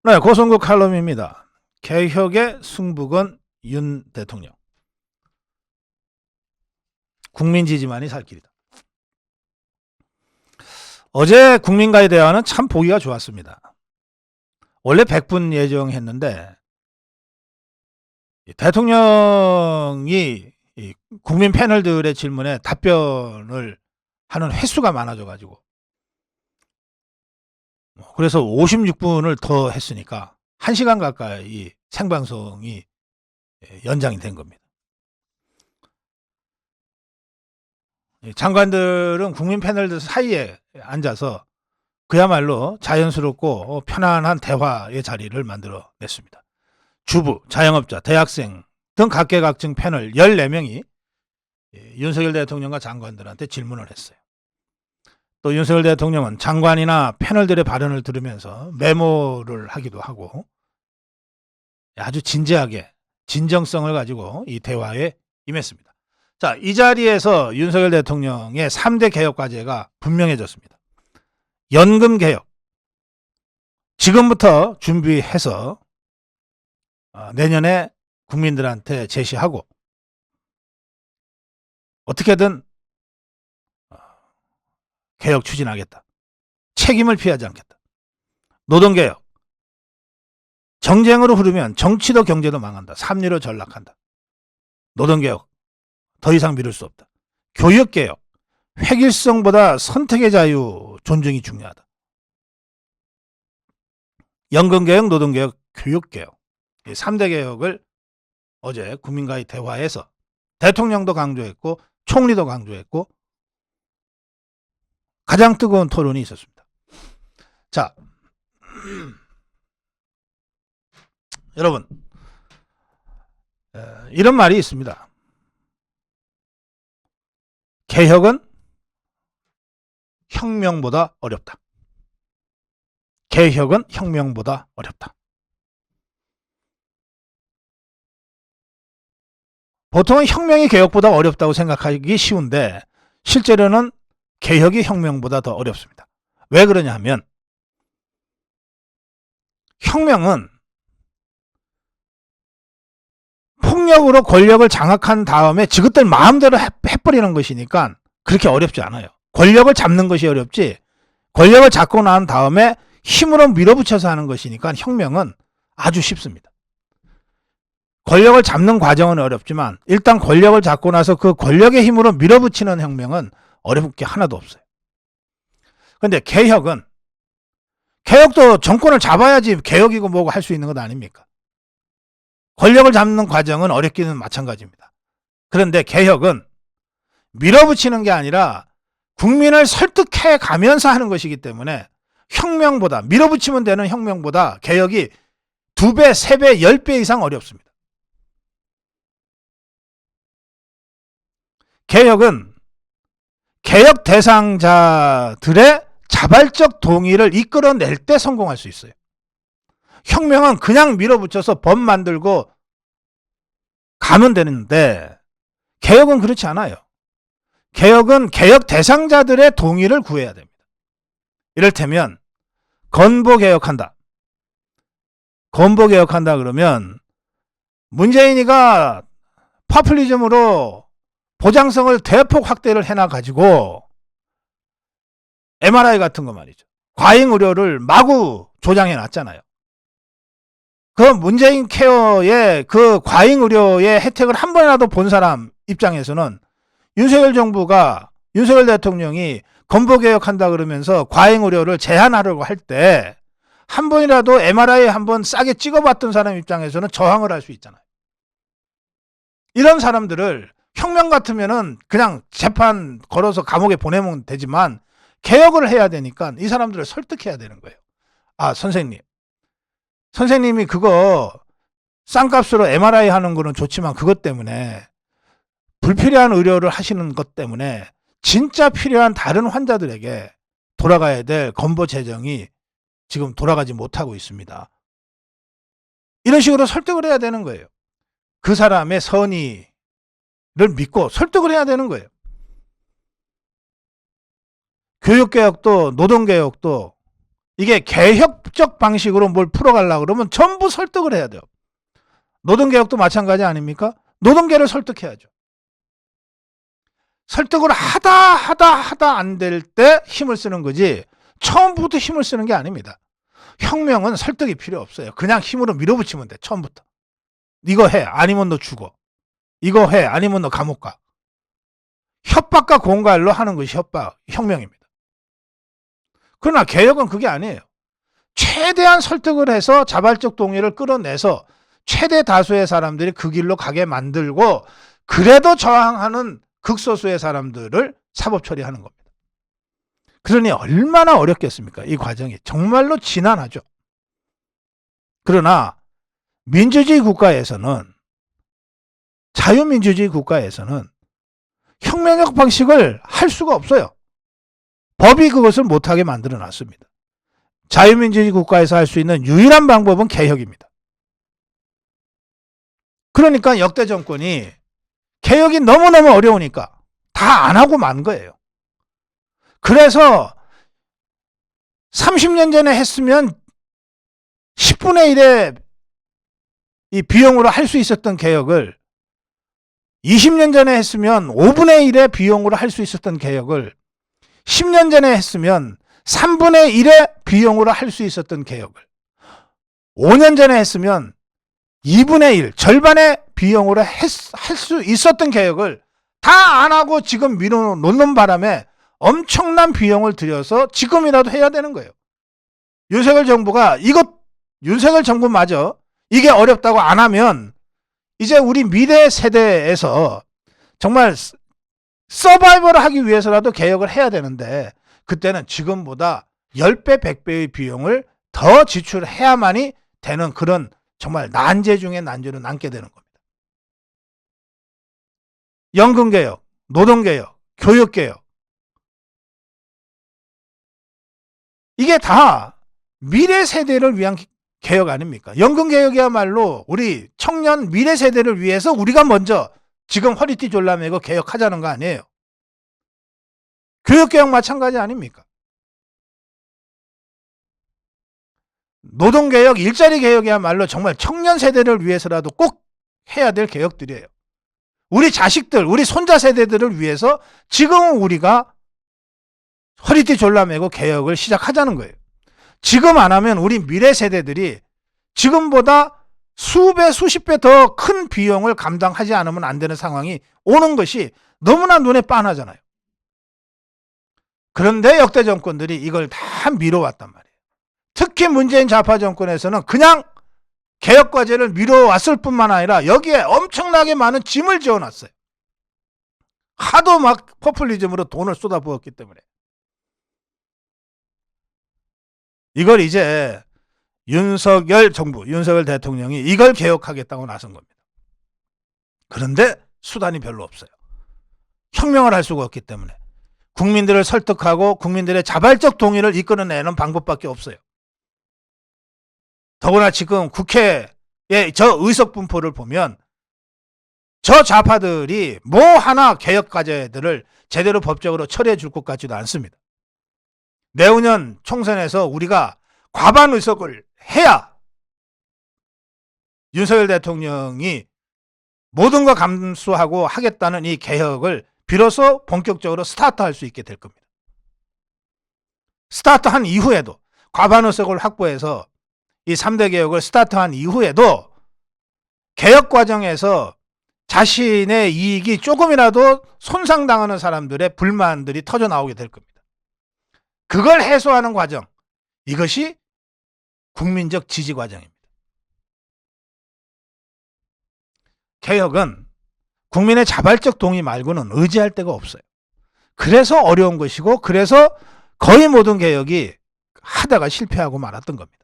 네, 고성국 칼럼입니다. 개혁의 승부건 윤 대통령. 국민 지지만이 살 길이다. 어제 국민과의 대화는 참 보기가 좋았습니다. 원래 100분 예정했는데 대통령이 국민 패널들의 질문에 답변을 하는 횟수가 많아져가지고 그래서 56분을 더 했으니까 1시간 가까이 생방송이 연장이 된 겁니다. 장관들은 국민 패널들 사이에 앉아서 그야말로 자연스럽고 편안한 대화의 자리를 만들어냈습니다. 주부, 자영업자, 대학생 등 각계각층 패널 14명이 윤석열 대통령과 장관들한테 질문을 했어요. 또 윤석열 대통령은 장관이나 패널들의 발언을 들으면서 메모를 하기도 하고 아주 진지하게 진정성을 가지고 이 대화에 임했습니다. 자, 이 자리에서 윤석열 대통령의 3대 개혁 과제가 분명해졌습니다. 연금 개혁. 지금부터 준비해서 내년에 국민들한테 제시하고 어떻게든 개혁 추진하겠다. 책임을 피하지 않겠다. 노동개혁. 정쟁으로 흐르면 정치도 경제도 망한다. 삼리로 전락한다. 노동개혁. 더 이상 미룰 수 없다. 교육개혁. 획일성보다 선택의 자유 존중이 중요하다. 연금개혁, 노동개혁, 교육개혁. 이 3대 개혁을 어제 국민과의 대화에서 대통령도 강조했고 총리도 강조했고 가장 뜨거운 토론이 있었습니다. 자, 여러분, 이런 말이 있습니다. 개혁은 혁명보다 어렵다. 개혁은 혁명보다 어렵다. 보통은 혁명이 개혁보다 어렵다고 생각하기 쉬운데 실제로는 개혁이 혁명보다 더 어렵습니다. 왜 그러냐 하면 혁명은 폭력으로 권력을 장악한 다음에 지그들 마음대로 해버리는 것이니까 그렇게 어렵지 않아요. 권력을 잡는 것이 어렵지 권력을 잡고 난 다음에 힘으로 밀어붙여서 하는 것이니까 혁명은 아주 쉽습니다. 권력을 잡는 과정은 어렵지만 일단 권력을 잡고 나서 그 권력의 힘으로 밀어붙이는 혁명은 어려울 게 하나도 없어요. 그런데 개혁도 정권을 잡아야지 개혁이고 뭐고 할 수 있는 것 아닙니까? 권력을 잡는 과정은 어렵기는 마찬가지입니다. 그런데 개혁은 밀어붙이는 게 아니라 국민을 설득해 가면서 하는 것이기 때문에 혁명보다 밀어붙이면 되는 혁명보다 개혁이 2배, 3배, 10배 이상 어렵습니다. 개혁은 개혁 대상자들의 자발적 동의를 이끌어낼 때 성공할 수 있어요. 혁명은 그냥 밀어붙여서 법 만들고 가면 되는데 개혁은 그렇지 않아요. 개혁은 개혁 대상자들의 동의를 구해야 됩니다. 이를테면 건보개혁한다. 건보개혁한다 그러면 문재인이가 파퓰리즘으로 보장성을 대폭 확대를 해놔가지고 MRI 같은 거 말이죠. 과잉 의료를 마구 조장해놨잖아요. 그 문재인 케어의 그 과잉 의료의 혜택을 한 번이라도 본 사람 입장에서는 윤석열 정부가 윤석열 대통령이 건보개혁한다 그러면서 과잉 의료를 제한하려고 할 때 한 번이라도 MRI 한번 싸게 찍어봤던 사람 입장에서는 저항을 할 수 있잖아요. 이런 사람들을 혁명 같으면은 그냥 재판 걸어서 감옥에 보내면 되지만 개혁을 해야 되니까 이 사람들을 설득해야 되는 거예요. 아, 선생님이 그거 싼값으로 MRI 하는 거는 좋지만 그것 때문에 불필요한 의료를 하시는 것 때문에 진짜 필요한 다른 환자들에게 돌아가야 될 건보 재정이 지금 돌아가지 못하고 있습니다. 이런 식으로 설득을 해야 되는 거예요. 그 사람의 선의를 믿고 설득을 해야 되는 거예요. 교육개혁도 노동개혁도 이게 개혁적 방식으로 뭘 풀어가려고 그러면 전부 설득을 해야 돼요. 노동개혁도 마찬가지 아닙니까? 노동계를 설득해야죠. 설득을 하다 안 될 때 힘을 쓰는 거지 처음부터 힘을 쓰는 게 아닙니다. 혁명은 설득이 필요 없어요. 그냥 힘으로 밀어붙이면 돼. 처음부터. 이거 해. 아니면 너 죽어. 이거 해. 아니면 너 감옥 가. 협박과 공갈로 하는 것이 혁명입니다. 그러나 개혁은 그게 아니에요. 최대한 설득을 해서 자발적 동의를 끌어내서 최대 다수의 사람들이 그 길로 가게 만들고 그래도 저항하는 극소수의 사람들을 사법 처리하는 겁니다. 그러니 얼마나 어렵겠습니까? 이 과정이 정말로 지난하죠. 그러나 민주주의 국가에서는 자유민주주의 국가에서는 혁명적 방식을 할 수가 없어요. 법이 그것을 못하게 만들어 놨습니다. 자유민주주의 국가에서 할 수 있는 유일한 방법은 개혁입니다. 그러니까 역대 정권이 개혁이 너무너무 어려우니까 다 안 하고 만 거예요. 그래서 30년 전에 했으면 10분의 1의 이 비용으로 할 수 있었던 개혁을 20년 전에 했으면 5분의 1의 비용으로 할 수 있었던 개혁을 10년 전에 했으면 3분의 1의 비용으로 할 수 있었던 개혁을 5년 전에 했으면 2분의 1, 절반의 비용으로 할 수 있었던 개혁을 다 안 하고 지금 밀어놓는 바람에 엄청난 비용을 들여서 지금이라도 해야 되는 거예요. 윤석열 정부가 윤석열 정부마저 이게 어렵다고 안 하면 이제 우리 미래 세대에서 정말 서바이벌을 하기 위해서라도 개혁을 해야 되는데 그때는 지금보다 10배, 100배의 비용을 더 지출해야만이 되는 그런 정말 난제 중에 난제로 남게 되는 겁니다. 연금개혁, 노동개혁, 교육개혁 이게 다 미래 세대를 위한 개혁 아닙니까? 연금개혁이야말로 우리 청년 미래 세대를 위해서 우리가 먼저 지금 허리띠 졸라매고 개혁하자는 거 아니에요. 교육개혁 마찬가지 아닙니까? 노동개혁, 일자리개혁이야말로 정말 청년 세대를 위해서라도 꼭 해야 될 개혁들이에요. 우리 자식들, 우리 손자 세대들을 위해서 지금은 우리가 허리띠 졸라매고 개혁을 시작하자는 거예요. 지금 안 하면 우리 미래 세대들이 지금보다 수배, 수십 배 더 큰 비용을 감당하지 않으면 안 되는 상황이 오는 것이 너무나 눈에 빤하잖아요. 그런데 역대 정권들이 이걸 다 미뤄왔단 말이에요. 특히 문재인 좌파 정권에서는 그냥 개혁과제를 미뤄왔을 뿐만 아니라 여기에 엄청나게 많은 짐을 지어놨어요. 하도 막 포퓰리즘으로 돈을 쏟아부었기 때문에. 이걸 이제 윤석열 정부, 윤석열 대통령이 이걸 개혁하겠다고 나선 겁니다. 그런데 수단이 별로 없어요. 혁명을 할 수가 없기 때문에 국민들을 설득하고 국민들의 자발적 동의를 이끌어내는 방법밖에 없어요. 더구나 지금 국회의 저 의석 분포를 보면 저 좌파들이 뭐 하나 개혁 과제들을 제대로 법적으로 처리해 줄 것 같지도 않습니다. 내후년 총선에서 우리가 과반 의석을 해야 윤석열 대통령이 모든 거 감수하고 하겠다는 이 개혁을 비로소 본격적으로 스타트할 수 있게 될 겁니다. 스타트한 이후에도 과반 의석을 확보해서 이 3대 개혁을 스타트한 이후에도 개혁 과정에서 자신의 이익이 조금이라도 손상당하는 사람들의 불만들이 터져 나오게 될 겁니다. 그걸 해소하는 과정, 이것이 국민적 지지 과정입니다. 개혁은 국민의 자발적 동의 말고는 의지할 데가 없어요. 그래서 어려운 것이고 그래서 거의 모든 개혁이 하다가 실패하고 말았던 겁니다.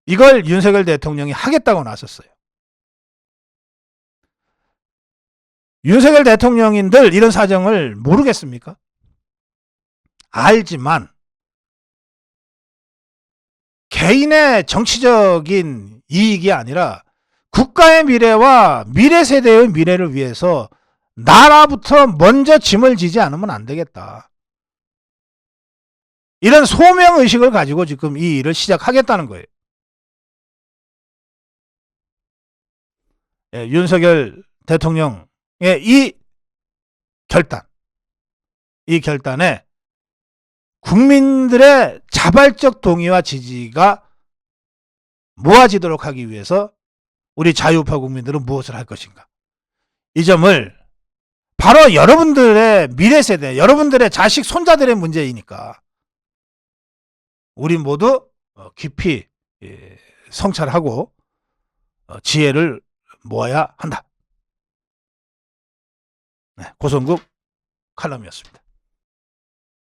이걸 윤석열 대통령이 하겠다고 나섰어요. 윤석열 대통령인들 이런 사정을 모르겠습니까? 알지만 개인의 정치적인 이익이 아니라 국가의 미래와 미래 세대의 미래를 위해서 나라부터 먼저 짐을 지지 않으면 안 되겠다. 이런 소명의식을 가지고 지금 이 일을 시작하겠다는 거예요. 예, 윤석열 대통령의 이 결단에 국민들의 자발적 동의와 지지가 모아지도록 하기 위해서 우리 자유우파 국민들은 무엇을 할 것인가. 이 점을 바로 여러분들의 미래 세대, 여러분들의 자식, 손자들의 문제이니까 우리 모두 깊이 성찰하고 지혜를 모아야 한다. 네, 고성국 칼럼이었습니다.